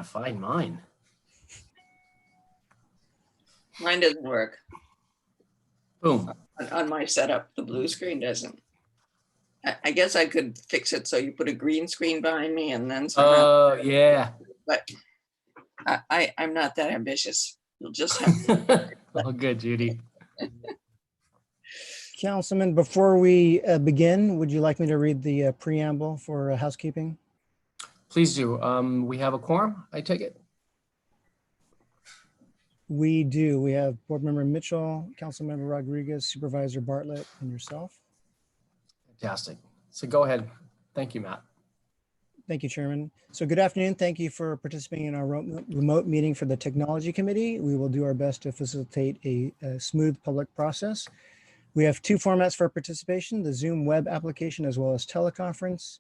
find mine. Mine doesn't work. Boom. On my setup, the blue screen doesn't. I guess I could fix it so you put a green screen behind me and then Oh, yeah. But I'm not that ambitious. You'll just have to. Oh, good, Judy. Councilman, before we begin, would you like me to read the preamble for housekeeping? Please do. We have a quorum, I take it? We do. We have Board Member Mitchell, Councilmember Rodriguez, Supervisor Bartlett, and yourself. Fantastic. So go ahead. Thank you, Matt. Thank you, Chairman. So good afternoon. Thank you for participating in our remote meeting for the Technology Committee. We will do our best to facilitate a smooth public process. We have two formats for participation, the Zoom web application as well as teleconference.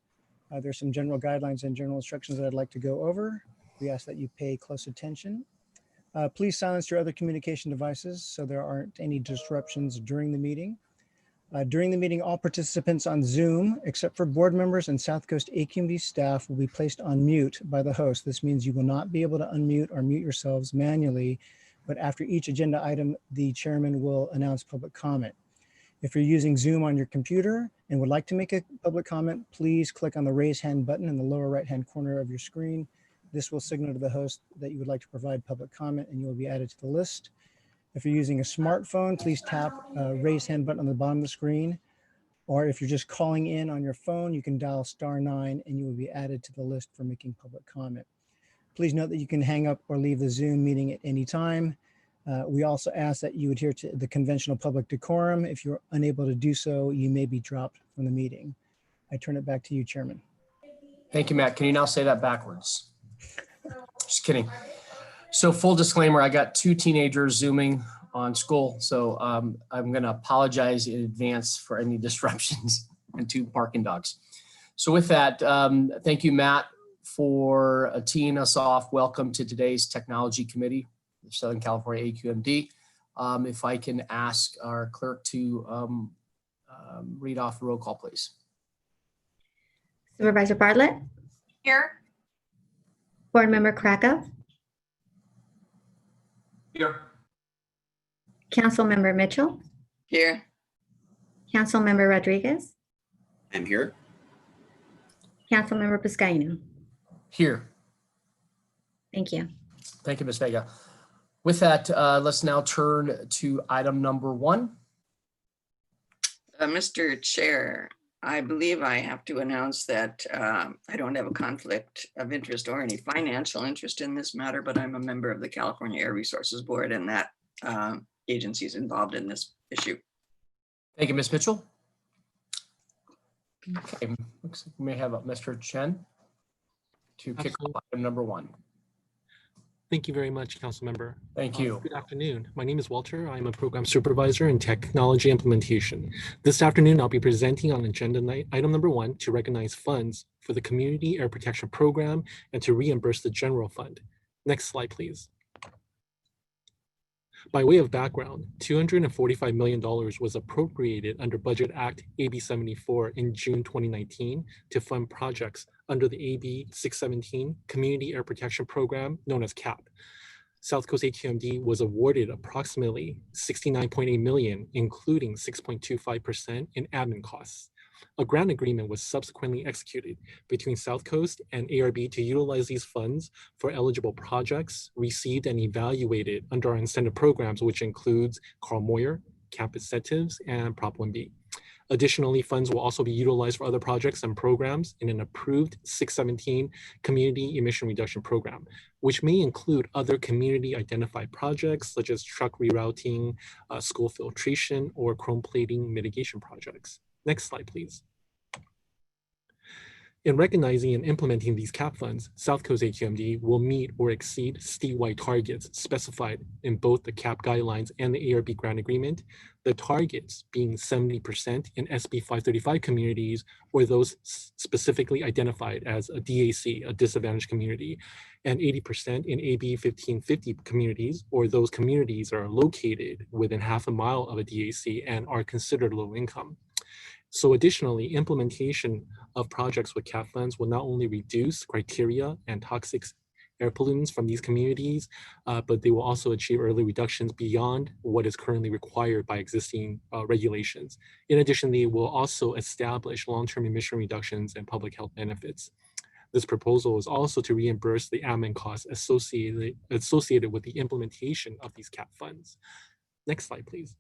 There's some general guidelines and general instructions that I'd like to go over. We ask that you pay close attention. Please silence your other communication devices so there aren't any disruptions during the meeting. During the meeting, all participants on Zoom, except for board members and South Coast AQMD staff, will be placed on mute by the host. This means you will not be able to unmute or mute yourselves manually, but after each agenda item, the chairman will announce public comment. If you're using Zoom on your computer and would like to make a public comment, please click on the raise hand button in the lower right-hand corner of your screen. This will signal to the host that you would like to provide public comment and you will be added to the list. If you're using a smartphone, please tap raise hand button on the bottom of the screen. Or if you're just calling in on your phone, you can dial *9 and you will be added to the list for making public comment. Please note that you can hang up or leave the Zoom meeting at any time. We also ask that you adhere to the conventional public decorum. If you're unable to do so, you may be dropped from the meeting. I turn it back to you, Chairman. Thank you, Matt. Can you now say that backwards? Just kidding. So full disclaimer, I got two teenagers Zooming on school. So I'm going to apologize in advance for any disruptions and two barking dogs. So with that, thank you, Matt, for teeing us off. Welcome to today's Technology Committee, Southern California AQMD. If I can ask our clerk to read off the roll call, please. Supervisor Bartlett? Here. Board Member Krakow? Here. Councilmember Mitchell? Here. Councilmember Rodriguez? I'm here. Councilmember Piscaino? Here. Thank you. Thank you, Ms. Vega. With that, let's now turn to item number 1. Mr. Chair, I believe I have to announce that I don't have a conflict of interest or any financial interest in this matter, but I'm a member of the California Air Resources Board, and that agency is involved in this issue. Thank you, Ms. Mitchell. Okay, looks like we may have Mr. Chen to kick off item number 1. Thank you very much, Councilmember. Thank you. Good afternoon. My name is Walter. I'm a program supervisor in technology implementation. This afternoon, I'll be presenting on agenda item number 1 to recognize funds for the Community Air Protection Program and to reimburse the general fund. Next slide, please. By way of background, $245 million was appropriated under Budget Act AB 74 in June 2019 to fund projects under the AB 617 Community Air Protection Program, known as CAP. South Coast AQMD was awarded approximately $69.8 million, including 6.25% in admin costs. A grant agreement was subsequently executed between South Coast and ARB to utilize these funds for eligible projects received and evaluated under our incentive programs, which includes Carl Moyer, CAP incentives, and Prop 1B. Additionally, funds will also be utilized for other projects and programs in an approved 617 Community Emission Reduction Program, which may include other community identified projects such as truck rerouting, school filtration, or chrome plating mitigation projects. Next slide, please. In recognizing and implementing these CAP funds, South Coast AQMD will meet or exceed statewide targets specified in both the CAP guidelines and the ARB grant agreement, the targets being 70% in SB 535 communities or those specifically identified as a DAC, a disadvantaged community, and 80% in AB 1550 communities, or those communities are located within half a mile of a DAC and are considered low income. So additionally, implementation of projects with CAP funds will not only reduce criteria and toxic air pollutants from these communities, but they will also achieve early reductions beyond what is currently required by existing regulations. In addition, they will also establish long-term emission reductions and public health benefits. This proposal is also to reimburse the admin costs associated with the implementation of these CAP funds. Next slide, please.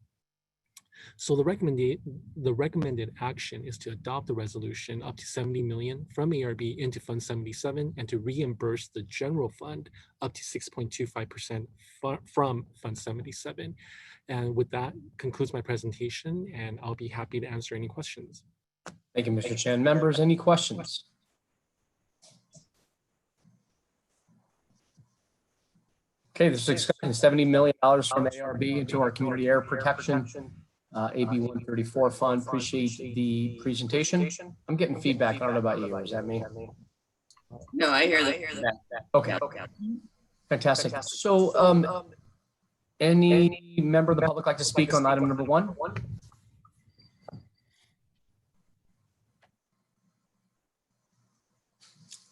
So the recommended action is to adopt the resolution up to 70 million from ARB into Fund 77 and to reimburse the general fund up to 6.25% from Fund 77. And with that concludes my presentation, and I'll be happy to answer any questions. Thank you, Mr. Chen. Members, any questions? Okay, this is discussion $70 million from ARB into our community air protection AB 134 fund. Appreciate the presentation. I'm getting feedback. I don't know about you. Is that me? No, I hear that. Okay. Fantastic. So any member of the public like to speak on item number 1?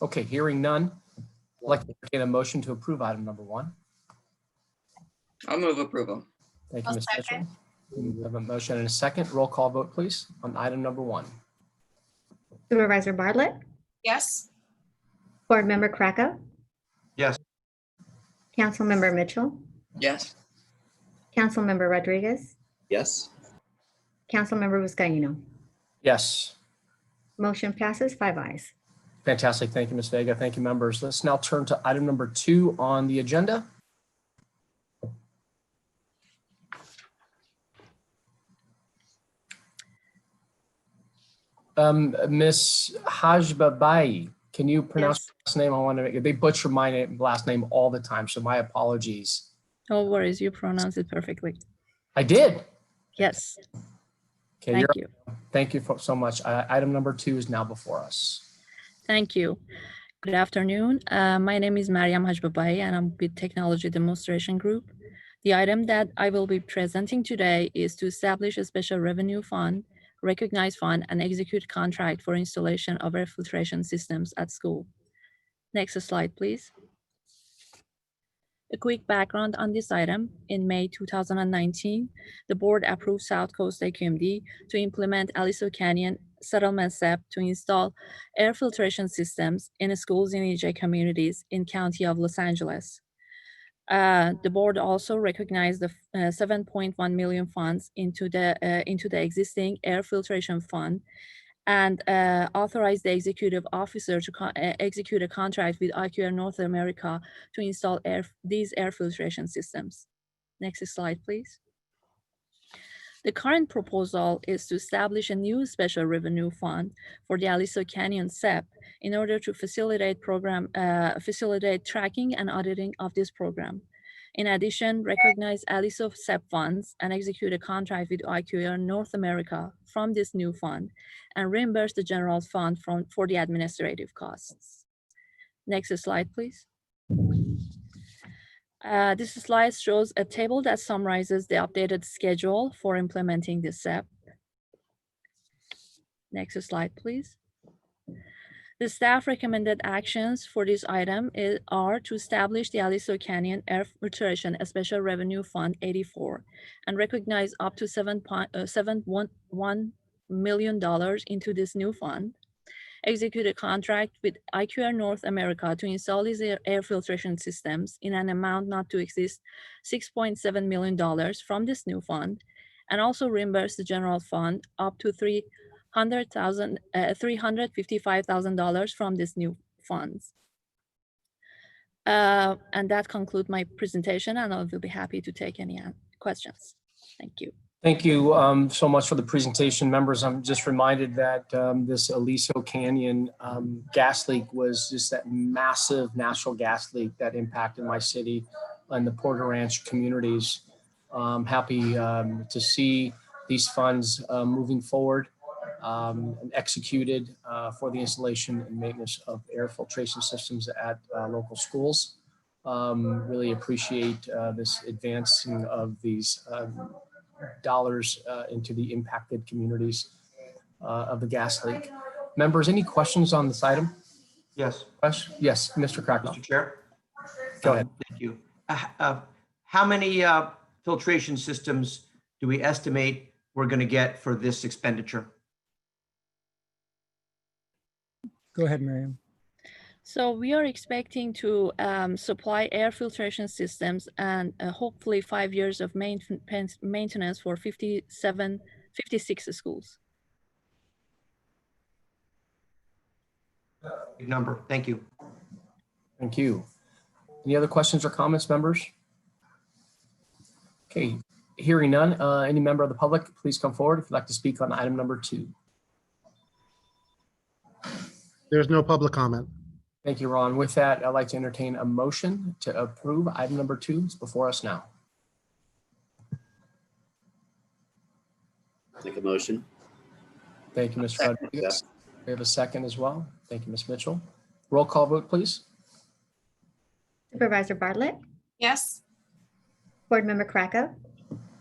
Okay, hearing none. I'd like to get a motion to approve item number 1. I'll move approval. Thank you, Ms. Mitchell. We have a motion and a second. Roll call vote, please, on item number 1. Supervisor Bartlett, Yes. Board Member Krakow, Yes. Councilmember Mitchell, Yes. Councilmember Rodriguez, Yes. Councilmember Vizcaíno. Yes. Motion passes 5 ayes. Fantastic. Thank you, Ms. Vega. Thank you, members. Let's now turn to item number 2 on the agenda. Miss Hajbabai, can you pronounce your last name? I want to make it. They butcher my last name all the time, so my apologies. No worries, you pronounce it perfectly. I did. Yes, Okay, thank you. Thank you so much. Item number 2 is now before us. Thank you. Good afternoon. My name is Mariam Hajbabai and I'm with Technology Demonstration Group. The item that I will be presenting today is to establish a special revenue fund, recognize fund, and execute contract for installation of air filtration systems at school. Next slide, please. A quick background on this item. In May 2019, the board approved South Coast AQMD to implement Aliso Canyon Settlement SEP to install air filtration systems in schools in EJ communities in County of Los Angeles. The board also recognized the 7.1 million funds into the existing air filtration fund and authorized the executive officer to execute a contract with IQR North America to install these air filtration systems. Next slide, please. The current proposal is to establish a new special revenue fund for the Aliso Canyon SEP in order to facilitate tracking and auditing of this program. In addition, recognize Aliso SEP funds and execute a contract with IQR North America from this new fund and reimburse the general fund for the administrative costs. Next slide, please. This slide shows a table that summarizes the updated schedule for implementing the SEP. Next slide, please. The staff recommended actions for this item are to establish the Aliso Canyon Air Filtration Special Revenue Fund 84 and recognize up to $7.1 million into this new fund. Execute a contract with IQR North America to install these air filtration systems in an amount not to exceed $6.7 million from this new fund, and also reimburse the general fund up to $355,000 from this new funds. And that concludes my presentation, and I will be happy to take any questions. Thank you. Thank you so much for the presentation, members. I'm just reminded that this Aliso Canyon gas leak was just that massive natural gas leak that impacted my city and the Porter Ranch communities. I'm happy to see these funds moving forward and executed for the installation and maintenance of air filtration systems at local schools. Really appreciate this advancing of these dollars into the impacted communities of the gas leak. Members, any questions on this item? Yes. Yes, Mr. Krakow. Mr. Chair, Go ahead. Thank you. How many filtration systems do we estimate we're going to get for this expenditure? Go ahead, Miriam. So we are expecting to supply air filtration systems and hopefully 5 years of maintenance for 56 schools. Big number. Thank you. Thank you. Any other questions or comments, members? Okay, hearing none, any member of the public, please come forward if you'd like to speak on item number 2. There's no public comment. Thank you, Ron. With that, I'd like to entertain a motion to approve item number 2. It's before us now. Make a motion. Thank you, Mr. Rodriguez. We have a second as well. Thank you, Ms. Mitchell. Roll call vote, please. Supervisor Bartlett, Yes. Board Member Krakow,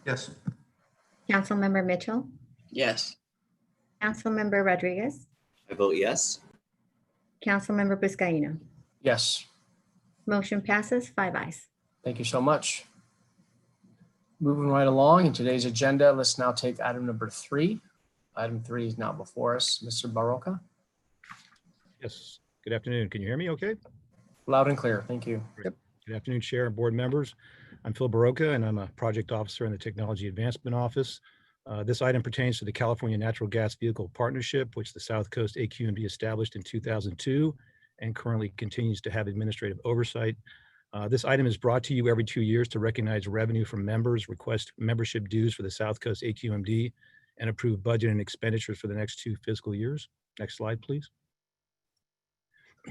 Yes. Councilmember Mitchell, Yes. Councilmember Rodriguez, I vote yes. Councilmember Buscaino. Yes, Motion passes 5 ayes. thank you so much. Moving right along in today's agenda, let's now take item number 3. Item 3 is now before us. Mr. Baroka, Yes, good afternoon. Can you hear me okay? loud and clear. Thank you. Good afternoon, Chair and board members. I'm Phil Baroka, and I'm a project officer in the Technology Advancement Office. This item pertains to the California Natural Gas Vehicle Partnership, which the South Coast AQMD established in 2002 and currently continues to have administrative oversight. This item is brought to you every 2 years to recognize revenue from members, request membership dues for the South Coast AQMD, and approve budget and expenditures for the next 2 fiscal years. Next slide, please.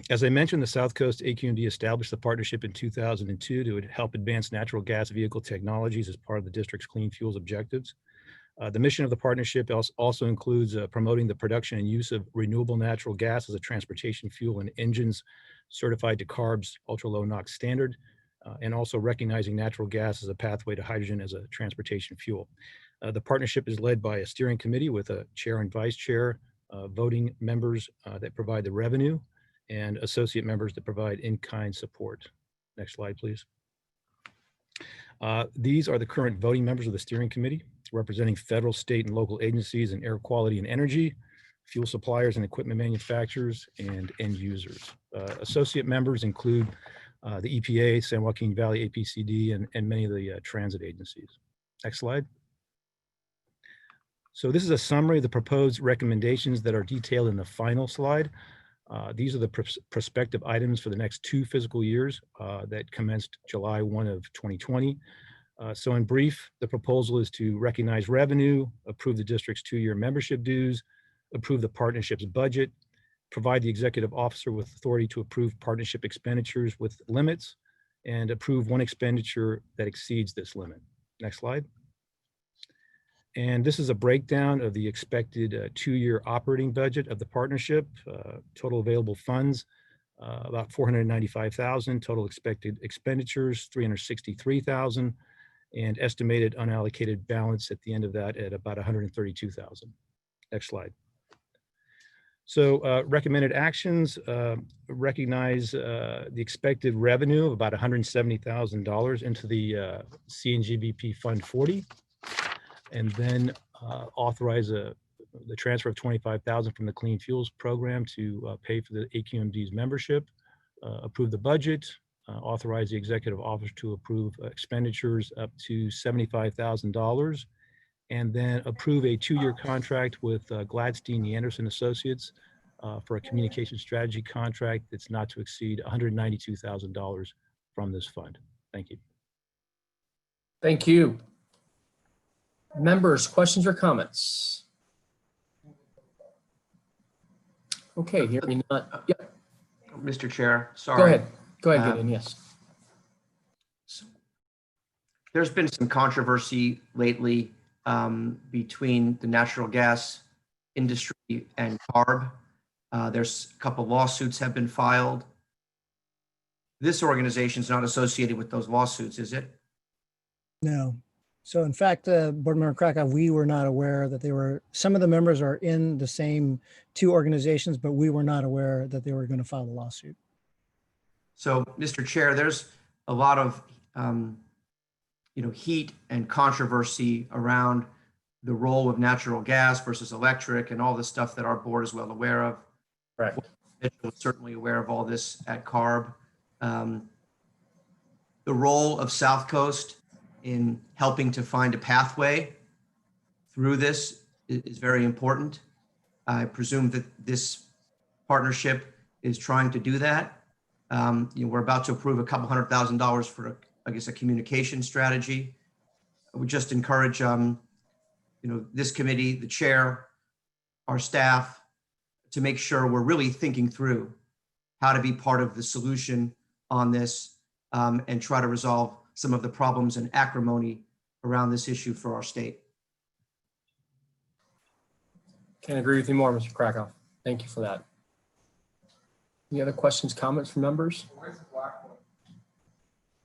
As I mentioned, the South Coast AQMD established the partnership in 2002 to help advance natural gas vehicle technologies as part of the district's clean fuels objectives. The mission of the partnership also includes promoting the production and use of renewable natural gas as a transportation fuel in engines certified to CARB's ultra-low NOx standard, and also recognizing natural gas as a pathway to hydrogen as a transportation fuel. The partnership is led by a steering committee with a chair and vice chair, voting members that provide the revenue, and associate members that provide in-kind support. Next slide, please. These are the current voting members of the steering committee, representing federal, state, and local agencies in air quality and energy, fuel suppliers and equipment manufacturers, and end users. Associate members include the EPA, San Joaquin Valley APCD, and many of the transit agencies. Next slide. So this is a summary of the proposed recommendations that are detailed in the final slide. These are the prospective items for the next 2 fiscal years that commenced July 1 of 2020. So in brief, the proposal is to recognize revenue, approve the district's 2-year membership dues, approve the partnership's budget, provide the executive officer with authority to approve partnership expenditures with limits, and approve one expenditure that exceeds this limit. Next slide. And this is a breakdown of the expected 2-year operating budget of the partnership. Total available funds, about $495,000. Total expected expenditures, $363,000, and estimated unallocated balance at the end of that at about $132,000. Next slide. So recommended actions recognize the expected revenue of about $170,000 into the CNGVP Fund 40. And then authorize the transfer of $25,000 from the Clean Fuels Program to pay for the AQMD's membership, approve the budget, authorize the executive officer to approve expenditures up to $75,000, and then approve a 2-year contract with Gladstein Anderson Associates for a communication strategy contract that's not to exceed $192,000 from this fund. Thank you. Thank you. Members, questions or comments? Okay, hearing none. Yeah, Mr. Chair, sorry. go ahead. Go ahead, Gideon, yes. There's been some controversy lately between the natural gas industry and CARB. There's a couple lawsuits have been filed. This organization is not associated with those lawsuits, is it? No. So in fact, Board Member Krakow, we were not aware that they were, some of the members are in the same 2 organizations, but we were not aware that they were going to file a lawsuit. So, Mr. Chair, there's a lot of heat and controversy around the role of natural gas versus electric and all the stuff that our board is well aware of. Correct. Mitchell was certainly aware of all this at CARB. The role of South Coast in helping to find a pathway through this is very important. I presume that this partnership is trying to do that. We're about to approve a couple $100,000 for, I guess, a communication strategy. I would just encourage, this committee, the chair, our staff, to make sure we're really thinking through how to be part of the solution on this and try to resolve some of the problems and acrimony around this issue for our state. Can't agree with you more, Mr. Krakow. Thank you for that. Any other questions, comments from members?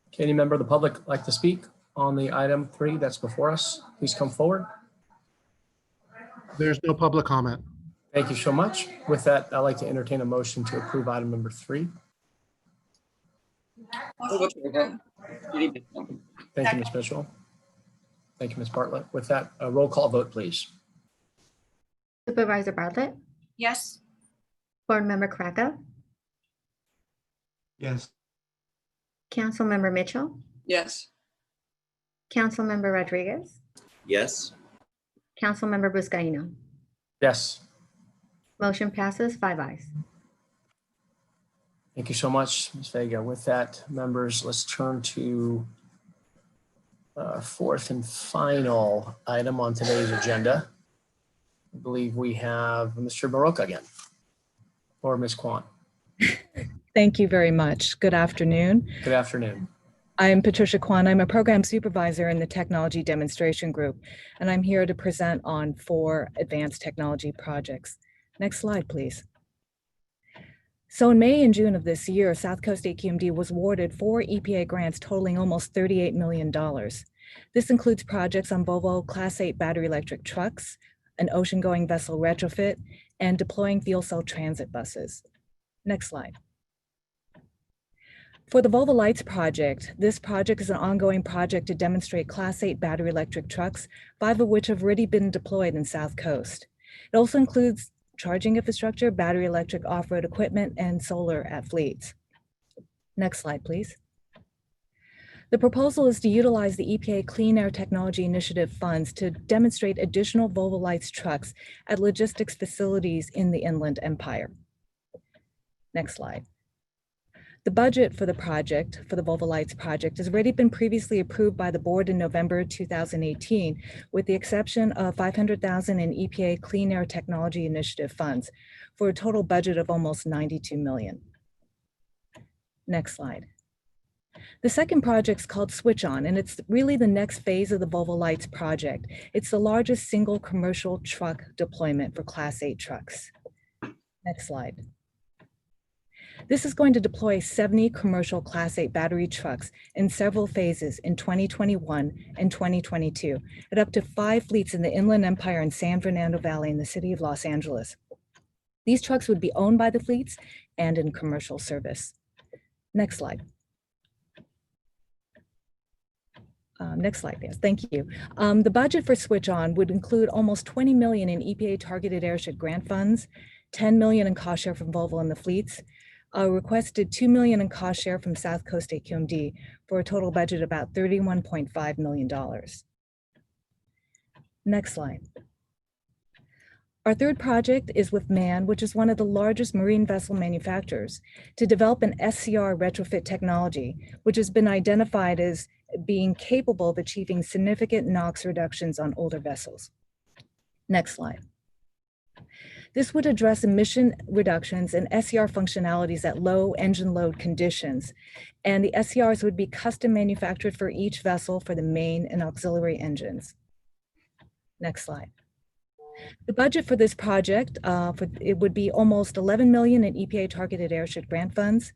Okay, any member of the public like to speak on the item 3 that's before us? Please come forward. There's no public comment. Thank you so much. With that, I'd like to entertain a motion to approve item number 3. Move approval. Judy Mitchell. Thank you, Ms. Mitchell. Thank you, Ms. Bartlett. With that, a roll call vote, please. Supervisor Bartlett, Yes. Board Member Krakow, Yes. Councilmember Mitchell, Yes. Councilmember Rodriguez, Yes. Councilmember Buscaino. Yes. Motion passes 5 ayes. Thank you so much, Ms. Vega. With that, members, let's turn to our 4th and final item on today's agenda. I believe we have Mr. Baroka again, or Ms. Kwan. Thank you very much. Good afternoon. Good afternoon. I'm Patricia Kwan. I'm a program supervisor in the Technology Demonstration Group, and I'm here to present on 4 advanced technology projects. Next slide, please. So in May and June of this year, South Coast AQMD was awarded 4 EPA grants totaling almost $38 million. This includes projects on Volvo Class 8 battery electric trucks, an ocean-going vessel retrofit, and deploying fuel cell transit buses. Next slide. For the Volvo Lights project, this project is an ongoing project to demonstrate Class 8 battery electric trucks, 5 of which have already been deployed in South Coast. It also includes charging infrastructure, battery electric off-road equipment, and solar at fleets. Next slide, please. The proposal is to utilize the EPA Clean Air Technology Initiative funds to demonstrate additional Volvo Lights trucks at logistics facilities in the Inland Empire. Next slide. The budget for the project, for the Volvo Lights project, has already been previously approved by the board in November 2018, with the exception of $500,000 in EPA Clean Air Technology Initiative funds, for a total budget of almost $92 million. Next slide. The second project is called Switch On, and it's really the next phase of the Volvo Lights project. It's the largest single commercial truck deployment for Class 8 trucks. Next slide. This is going to deploy 70 commercial Class 8 battery trucks in several phases in 2021 and 2022 at up to 5 fleets in the Inland Empire and San Fernando Valley in the city of Los Angeles. These trucks would be owned by the fleets and in commercial service. Next slide. Next slide, yes, thank you. The budget for Switch On would include almost $20 million in EPA targeted airship grant funds, $10 million in cost share from Volvo and the fleets, requested $2 million in cost share from South Coast AQMD for a total budget of about $31.5 million. Next slide. Our third project is with MAN, which is one of the largest marine vessel manufacturers, to develop an SCR retrofit technology, which has been identified as being capable of achieving significant NOx reductions on older vessels. Next slide. This would address emission reductions and SCR functionalities at low engine load conditions, and the SCRs would be custom manufactured for each vessel for the main and auxiliary engines. Next slide. The budget for this project, it would be almost $11 million in EPA targeted airship grant funds,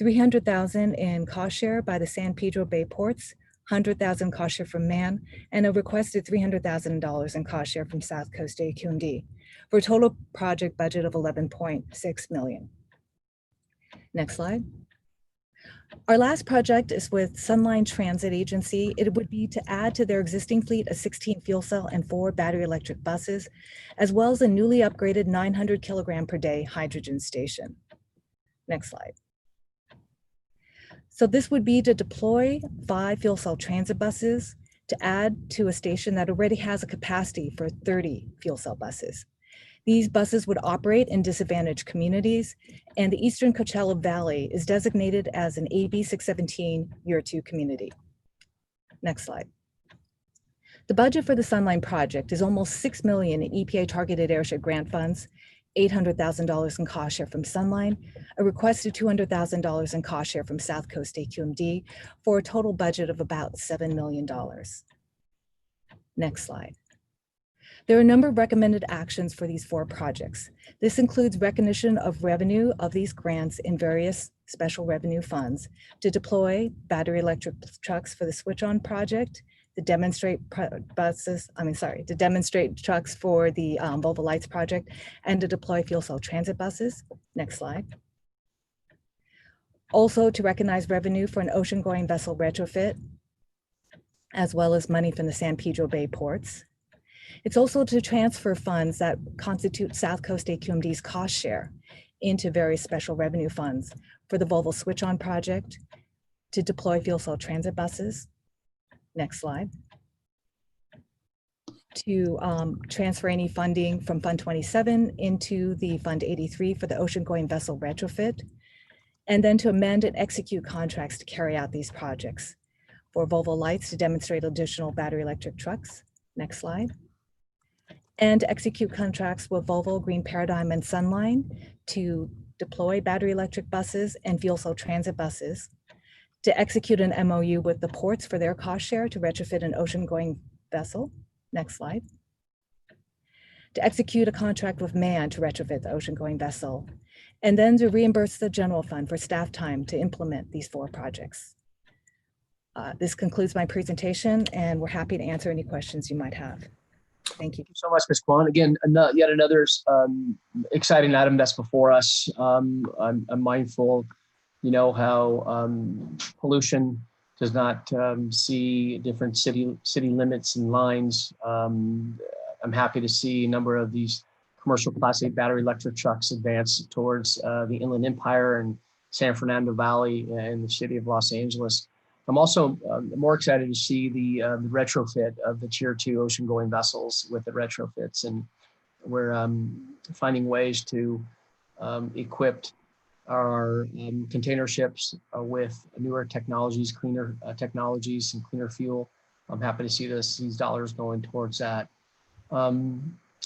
$300,000 in cost share by the San Pedro Bay ports, $100,000 cost share from MAN, and a requested $300,000 in cost share from South Coast AQMD, for a total project budget of $11.6 million. Next slide. Our last project is with SunLine Transit Agency. It would be to add to their existing fleet of 16 fuel cell and 4 battery electric buses, as well as a newly upgraded 900 kilogram per day hydrogen station. Next slide. So this would be to deploy 5 fuel cell transit buses to add to a station that already has a capacity for 30 fuel cell buses. These buses would operate in disadvantaged communities, and the Eastern Coachella Valley is designated as an AB 617 Year 2 community. Next slide. The budget for the SunLine project is almost $6 million in EPA targeted airship grant funds, $800,000 in cost share from SunLine, a requested $200,000 in cost share from South Coast AQMD, for a total budget of about $7 million. Next slide. There are a number of recommended actions for these 4 projects. This includes recognition of revenue of these grants in various special revenue funds to deploy battery electric trucks for the switch-on project, to demonstrate to demonstrate trucks for the Volvo Lights project, and to deploy fuel cell transit buses. Next slide. Also to recognize revenue for an ocean-going vessel retrofit, as well as money from the San Pedro Bay ports. It's also to transfer funds that constitute South Coast AQMD's cost share into various special revenue funds for the Volvo switch-on project, to deploy fuel cell transit buses. Next slide. To transfer any funding from Fund 27 into the Fund 83 for the ocean-going vessel retrofit, and then to amend and execute contracts to carry out these projects. For Volvo Lights to demonstrate additional battery electric trucks. Next slide. And execute contracts with Volvo, Green Paradigm, and SunLine to deploy battery electric buses and fuel cell transit buses, to execute an MOU with the ports for their cost share to retrofit an ocean-going vessel. Next slide. To execute a contract with MAN to retrofit the ocean-going vessel, and then to reimburse the general fund for staff time to implement these 4 projects. This concludes my presentation, and we're happy to answer any questions you might have. Thank you. Thank you so much, Ms. Kwan. Again, yet another exciting item that's before us. I'm mindful, you know, how pollution does not see different city limits and lines. I'm happy to see a number of these commercial Class 8 battery electric trucks advance towards the Inland Empire and San Fernando Valley in the city of Los Angeles. I'm also more excited to see the retrofit of the Tier 2 ocean-going vessels with the retrofits, and we're finding ways to equip our container ships with newer technologies, cleaner technologies, and cleaner fuel. I'm happy to see these dollars going towards that.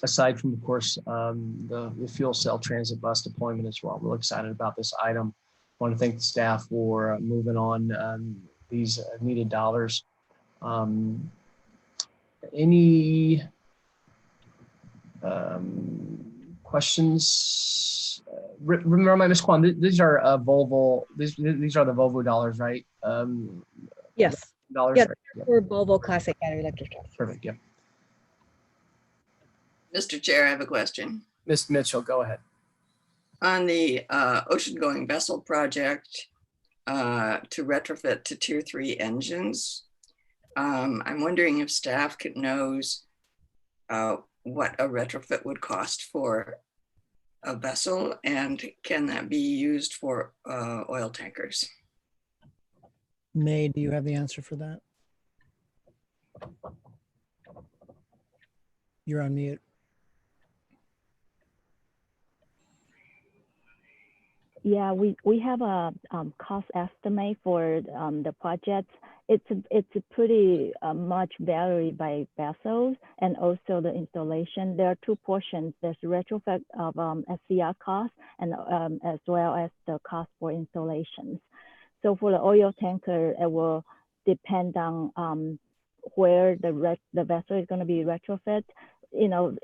Aside from, of course, the fuel cell transit bus deployment as well. We're excited about this item. I want to thank the staff for moving on these needed dollars. Any questions? Remember, Ms. Kwan, these are Volvo. These are the Volvo dollars, right? Yes. Dollars. Yeah, right? Yep. for Volvo Class 8 battery electric trucks. Perfect. Yeah. Mr. Chair, I have a question. Ms. Mitchell, go ahead. On the ocean-going vessel project to retrofit to Tier 3 engines, I'm wondering if staff knows what a retrofit would cost for a vessel, and can that be used for oil tankers? May, do you have the answer for that? You're on mute. Yeah, we have a cost estimate for the project. It's a pretty much vary by vessels and also the installation. There are 2 portions. There's retrofit of SCR cost and as well as the cost for installations. So for the oil tanker, it will depend on where the vessel is going to be retrofit. You know,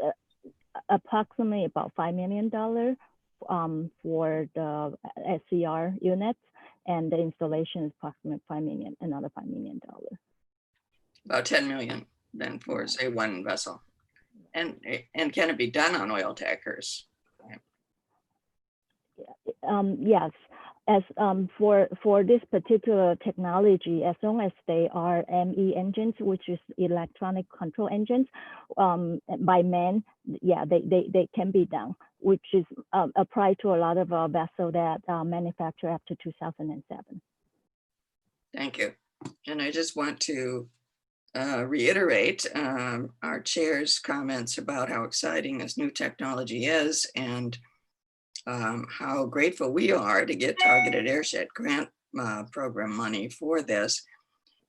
approximately about $5 million for the SCR units, and the installation is approximately $5 million, another $5 million. About 10 million then for, say, one vessel. And can it be done on oil tankers? Yes, as for this particular technology, as long as they are ME engines, which is electronic control engines, by man, yeah, they can be done, which is applied to a lot of vessels that manufacture after 2007. Thank you. And I just want to reiterate our chair's comments about how exciting this new technology is and how grateful we are to get targeted airshed grant program money for this.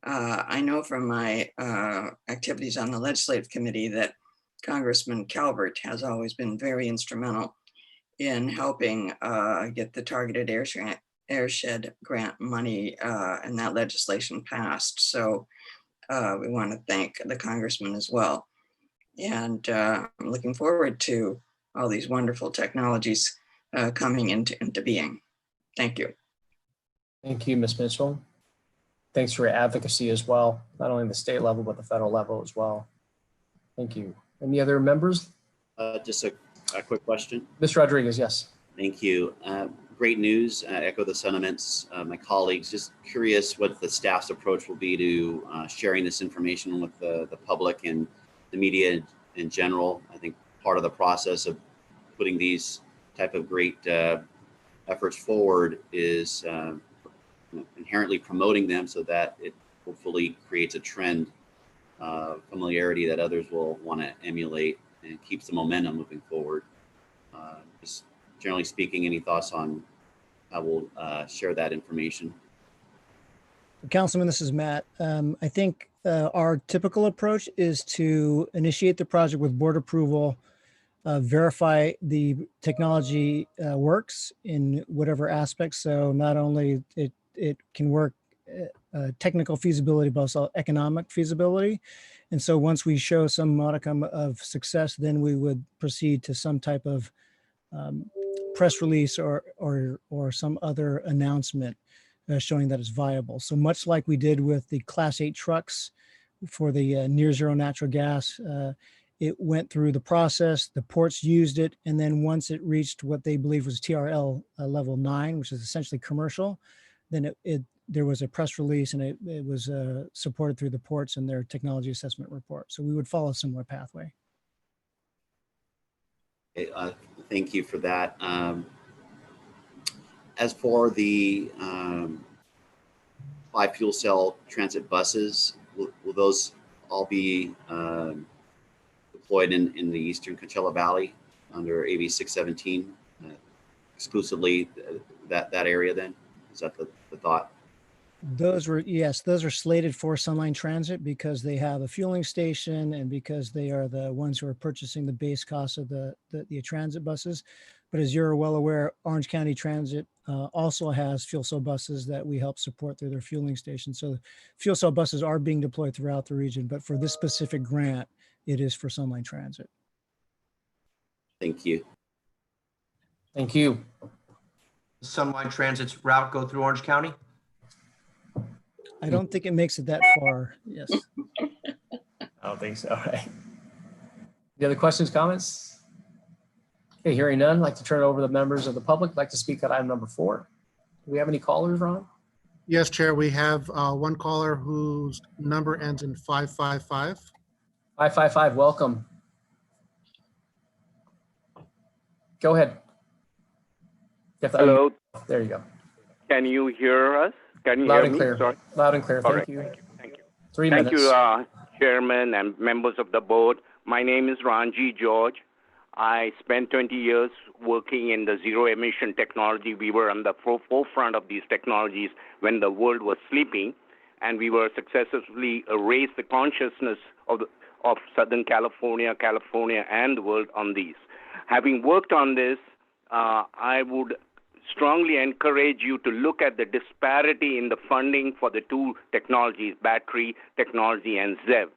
I know from my activities on the legislative committee that Congressman Calvert has always been very instrumental in helping get the targeted airshed grant money and that legislation passed. So we want to thank the congressman as well. And I'm looking forward to all these wonderful technologies coming into being. Thank you. Thank you, Ms. Mitchell. Thanks for your advocacy as well, not only the state level, but the federal level as well. Thank you. Any other members? Just a quick question. Ms. Rodriguez, yes. Thank you. Great news. Echo the sentiments of my colleagues. Just curious what the staff's approach will be to sharing this information with the public and the media in general. I think part of the process of putting these type of great efforts forward is inherently promoting them so that it hopefully creates a trend, familiarity that others will want to emulate and keeps the momentum moving forward. Just generally speaking, any thoughts on how we'll share that information? Councilman, this is Matt. I think our typical approach is to initiate the project with board approval, verify the technology works in whatever aspects. So not only it can work technical feasibility, but also economic feasibility. And so once we show some modicum of success, then we would proceed to some type of press release or some other announcement showing that it's viable. So much like we did with the Class 8 trucks for the near zero natural gas, it went through the process, the ports used it, and then once it reached what they believe was TRL level 9, which is essentially commercial, then there was a press release and it was supported through the ports and their technology assessment report. So we would follow a similar pathway. Thank you for that. As for the 5 fuel cell transit buses, will those all be deployed in the Eastern Coachella Valley under AB 617, exclusively that area then? Is that the thought? Those are slated for SunLine Transit because they have a fueling station and because they are the ones who are purchasing the base cost of the transit buses. But as you're well aware, Orange County Transit also has fuel cell buses that we help support through their fueling station. So fuel cell buses are being deployed throughout the region, but for this specific grant, it is for SunLine Transit. Thank you. Thank you. SunLine Transit's route go through Orange County? I don't think it makes it that far. Yes. I don't think so. Right. Any other questions, comments? Okay, hearing none, I'd like to turn it over to the members of the public. I'd like to speak on item number 4. Do we have any callers, Ron? Yes, Chair, we have one caller whose number ends in 555. 555, welcome. Go ahead. Hello. There you go. Can you hear us? Can you Loud hear and me? clear. Sorry. Loud and clear. All Thank right. you. Thank you. 3 minutes. Thank you, Chairman and members of the board. My name is Ranji George. I spent 20 years working in the zero emission technology. We were on the forefront of these technologies when the world was sleeping, and we were successfully raised the consciousness of Southern California, and the world on these. Having worked on this, I would strongly encourage you to look at the disparity in the funding for the 2 technologies, battery technology and ZEV,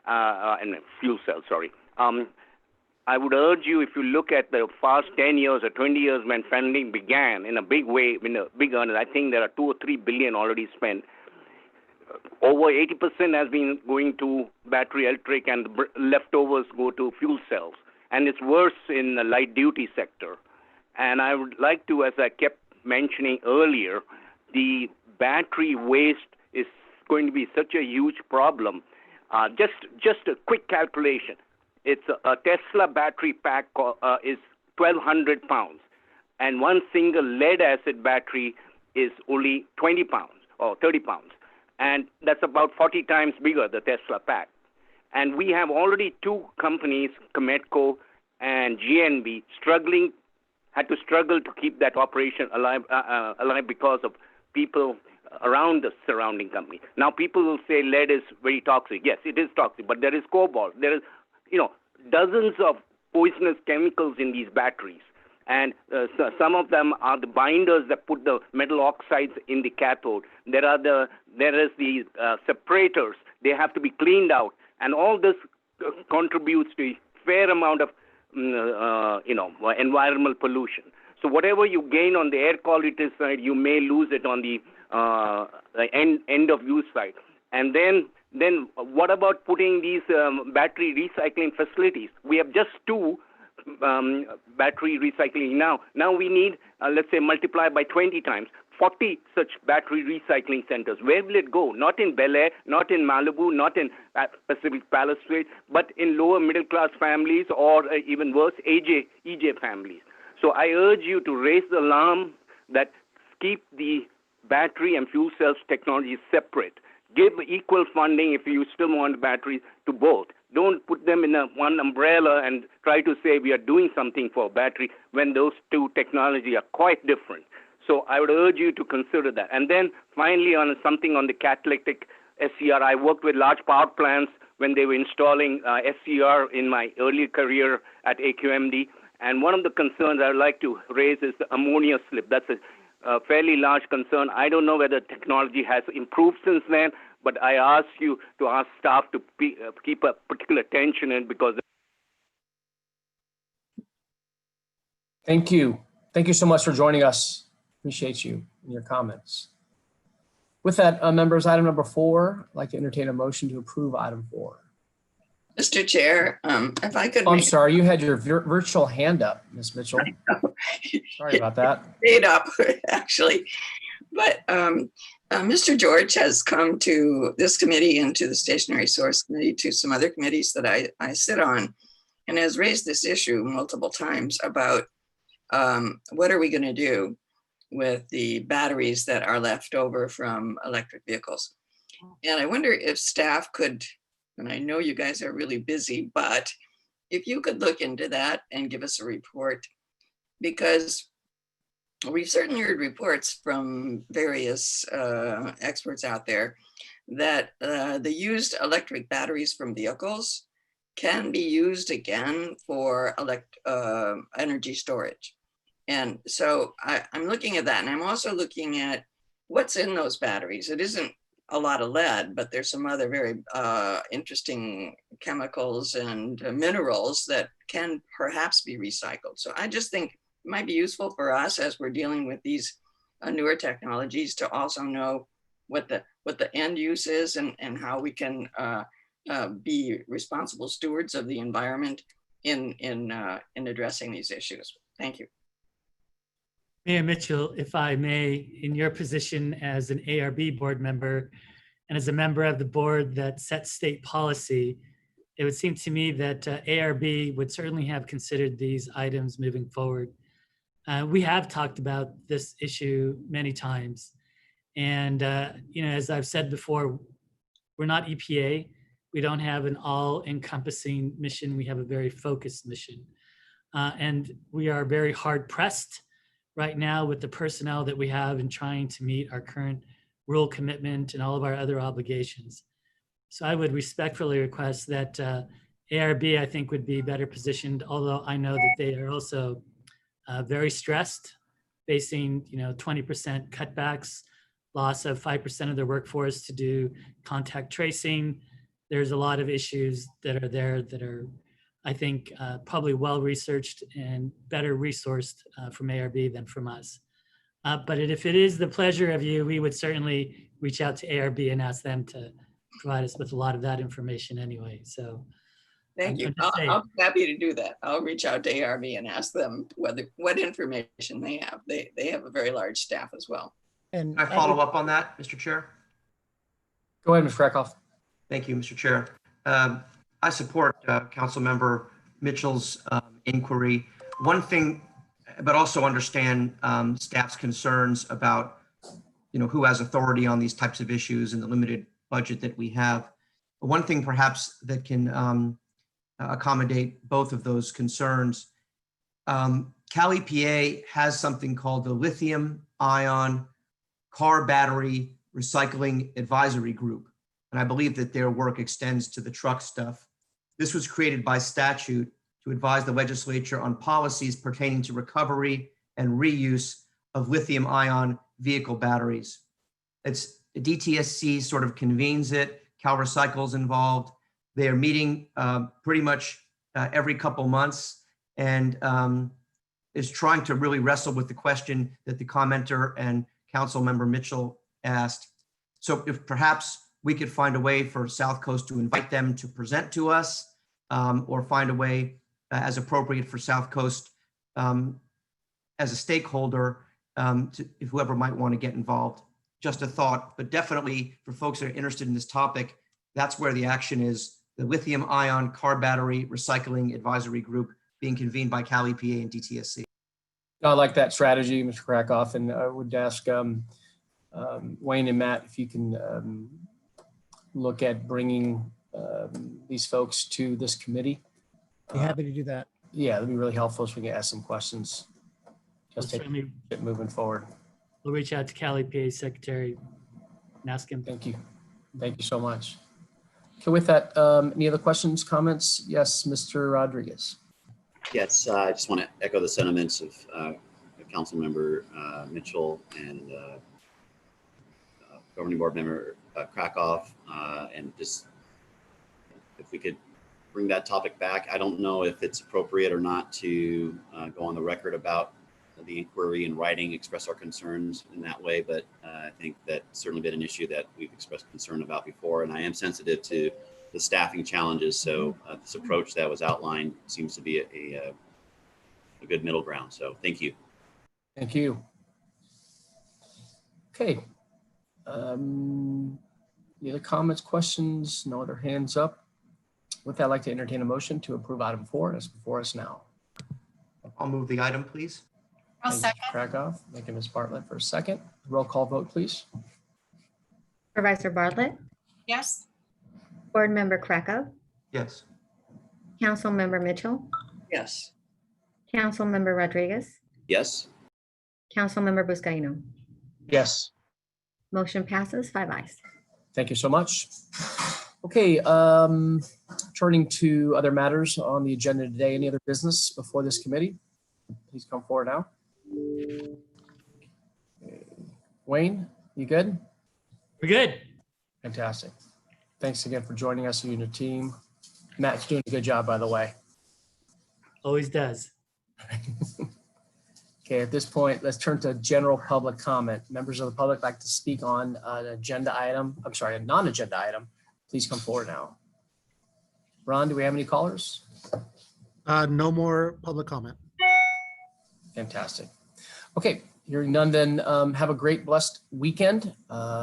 and fuel cell, sorry. I would urge you, if you look at the past 10 years or 20 years when funding began in a big way, in a big earnest, I think there are 2 or 3 billion already spent. Over 80% has been going to battery electric and the leftovers go to fuel cells. And it's worse in the light duty sector. And I would like to, as I kept mentioning earlier, the battery waste is going to be such a huge problem. Just a quick calculation. It's a Tesla battery pack is 1,200 pounds, and one single lead acid battery is only 20 pounds or 30 pounds. And that's about 40 times bigger, the Tesla pack. And we have already two companies, Cometco and GNB, had to struggle to keep that operation alive because of people around the surrounding company. Now people will say lead is very toxic. Yes, it is toxic, but there is cobalt. There is, dozens of poisonous chemicals in these batteries. And so some of them are the binders that put the metal oxides in the cathode. There is the separators. They have to be cleaned out. And all this contributes to a fair amount of, environmental pollution. So whatever you gain on the air quality side, you may lose it on the end of use side. And then what about putting these battery recycling facilities? We have just two battery recycling now. Now we need, let's say, multiply by 20 times, 40 such battery recycling centers. Where will it go? Not in Bel Air, not in Malibu, not in Pacific Palisades, but in lower middle class families, or even worse, EJ families. So I urge you to raise the alarm that keep the battery and fuel cells technology separate. Give equal funding, if you still want batteries, to both. Don't put them in one umbrella and try to say we are doing something for battery when those two technologies are quite different. So I would urge you to consider that. And then finally, on something on the catalytic SCR, I worked with large power plants when they were installing SCR in my early career at AQMD. And one of the concerns I would like to raise is the ammonia slip. That's a fairly large concern. I don't know whether technology has improved since then, but I ask you to ask staff to keep a particular attention in, because. Thank you. Thank you so much for joining us. Appreciate you and your comments. With that, members, item number 4, I'd like to entertain a motion to approve item 4. Mr. Chair, if I could. Oh, I'm sorry, you had your virtual hand up, Ms. Mitchell. Sorry about that. Stayed up, actually. But Mr. George has come to this committee and to the Stationary Source Committee, to some other committees that I sit on, and has raised this issue multiple times about what are we going to do with the batteries that are left over from electric vehicles. And I wonder if staff could, and I know you guys are really busy, but if you could look into that and give us a report, because we've certainly heard reports from various experts out there that the used electric batteries from vehicles can be used again for energy storage. And so I'm looking at that, and I'm also looking at what's in those batteries. It isn't a lot of lead, but there's some other very interesting chemicals and minerals that can perhaps be recycled. So I just think it might be useful for us, as we're dealing with these newer technologies, to also know what the end use is, and how we can be responsible stewards of the environment in addressing these issues. Thank you. Mayor Mitchell, if I may, in your position as an ARB board member and as a member of the board that sets state policy, it would seem to me that ARB would certainly have considered these items moving forward. We have talked about this issue many times. And, as I've said before, we're not EPA. We don't have an all-encompassing mission. We have a very focused mission. And we are very hard pressed right now with the personnel that we have in trying to meet our current rule commitment and all of our other obligations. So I would respectfully request that ARB, I think, would be better positioned, although I know that they are also very stressed, facing 20% cutbacks, loss of 5% of their workforce to do contact tracing. There's a lot of issues that are there that are, I think, probably well-researched and better resourced from ARB than from us. But if it is the pleasure of you, we would certainly reach out to ARB and ask them to provide us with a lot of that information anyway. So Thank you. I'm just saying. I'll be happy to do that. I'll reach out to ARB and ask them what information they have. They have a very large staff as well. And Can I follow up on that, Mr. Chair? Go ahead, Ms. Krakoff. Thank you, Mr. Chair. I support Councilmember Mitchell's inquiry. One thing, but also understand staff's concerns about, who has authority on these types of issues and the limited budget that we have. One thing perhaps that can accommodate both of those concerns. Cal EPA has something called the Lithium Ion Car Battery Recycling Advisory Group. And I believe that their work extends to the truck stuff. This was created by statute to advise the legislature on policies pertaining to recovery and reuse of lithium ion vehicle batteries. It's DTSC sort of convenes it. Cal Recycle's involved. They are meeting pretty much every couple months and is trying to really wrestle with the question that the commenter and Council Member Mitchell asked. So if perhaps we could find a way for South Coast to invite them to present to us or find a way as appropriate for South Coast as a stakeholder if whoever might want to get involved. Just a thought, but definitely for folks that are interested in this topic, that's where the action is. The Lithium Ion Car Battery Recycling Advisory Group being convened by Cal EPA and DTSC. I like that strategy, Mr. Krakoff, and I would ask Wayne and Matt if you can look at bringing these folks to this committee. Be happy to do that. Yeah, that'd be really helpful if we can ask some questions. We'll Just take certainly- it moving forward. We'll reach out to Cal EPA Secretary and ask him. Thank you. Thank you so much. Okay, with that, any other questions, comments? Yes, Mr. Rodriguez. Yes, I just want to echo the sentiments of Councilmember Mitchell and Governing Board Member Krakoff, and just if we could bring that topic back. I don't know if it's appropriate or not to go on the record about the inquiry in writing, express our concerns in that way, but I think that's certainly been an issue that we've expressed concern about before, and I am sensitive to the staffing challenges. So this approach that was outlined seems to be a good middle ground. So thank you. Thank you. Okay. Any other comments, questions? No other hands up? With that, I'd like to entertain a motion to approve item 4 that's before us now. I'll move the item, please. I'll Thank you, second. Mr. Krakoff. Thank you, Ms. Bartlett, for a second. Roll call vote, please. Supervisor Bartlett, Yes. Board Member Krakow, Yes. Council Member Mitchell, Yes. Council Member Rodriguez, Yes. Council Member Buscaino. Yes. Motion passes 5 ayes. Thank you so much. Okay, turning to other matters on the agenda today. Any other business before this committee? Please come forward now. Okay. Wayne, you good? We're good. Fantastic. Thanks again for joining us, you and your team. Matt's doing a good job, by the way. Always does. Okay, at this point, let's turn to general public comment. Members of the public like to speak on an agenda item. I'm sorry, a non-agenda item. Please come forward now. Ron, do we have any callers? No more public comment. Fantastic. Okay, hearing none, then have a great, blessed weekend.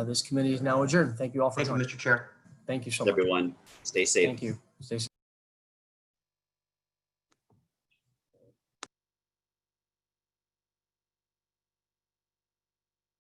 This committee is now adjourned. Thank you all for Thank you, joining. Mr. Chair. Thank you so much. Everyone, stay safe. Thank you. Stay safe.